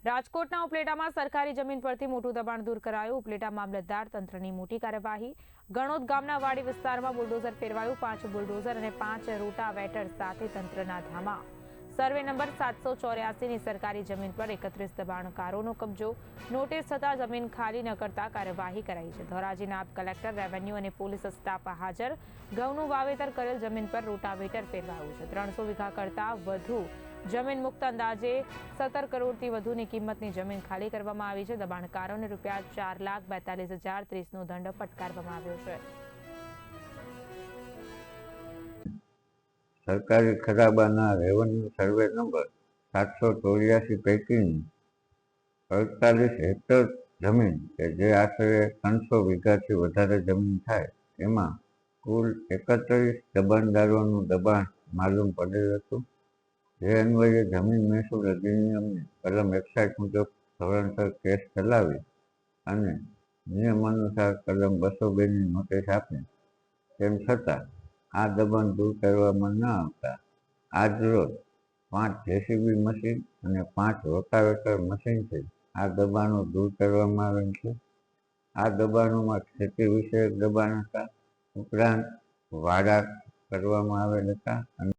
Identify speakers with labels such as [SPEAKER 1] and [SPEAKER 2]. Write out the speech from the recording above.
[SPEAKER 1] રાજકોટના ઉપલેટામાં સરકારી જમીન પરથી મોટું દબાણ દૂર કરાયું. ઉપલેટા મામલતદાર તંત્રની મોટી કાર્યવાહી. ગણોદ ગામના વાડી વિસ્તારમાં બુલડોઝર ફેરવાયું. 5 બુલડોઝર અને 5 રોટાવેટર સાથે તંત્રના ધામા. સર્વે નંબર 784ની સરકારી જમીન પર 31 દબાણકારોનો કબજો. નોટિસ થતા જમીન ખાલી ન કરતા કાર્યવાહી કરાઈ છે. ધોરાજી નાયબ કલેક્ટર, રેવન્યુ અને પોલીસ સ્ટાફ હાજર. ઘઉંનું વાવેતર કરેલ જમીન પર રોટાવેટર ફેરવાયું છે. 300 વીઘા કરતા વધુ જમીન મુક્ત અંદાજે 17 કરોડથી વધુની કિંમતની જમીન ખાલી કરવામાં આવી છે. દબાણકારોને ₹4,42,030નો દંડ ફટકારવામાં આવ્યો છે.
[SPEAKER 2] સરકારી ખરાબાના રેવન્યુ સર્વે નંબર 784 પૈકીની 48 હેક્ટર જમીન કે જે આશરે 300 વીઘાથી વધારે જમીન થાય એમાં કુલ 31 દબાણદારોનું દબાણ માલુમ પડેલ હતું. જે અન્વયે જમીન મહેસૂલ અધિનિયમની કલમ 61 મુજબ ધોરણસર કેસ ચલાવી અને નિયમ અનુસાર કલમ 202ની નોટિસ આપી. તેમ છતાં આ દબાણ દૂર કરવામાં ન આવતા આજરોજ 5 જેસીબી મશીન અને 5 રોટાવેટર મશીનથી આ દબાણો દૂર કરવામાં આવેલ છે. આ દબાણોમાં ખેતી વિષયક દબાણ હતા, ઉપરાંત વાડા કરવામાં આવેલ હતા અને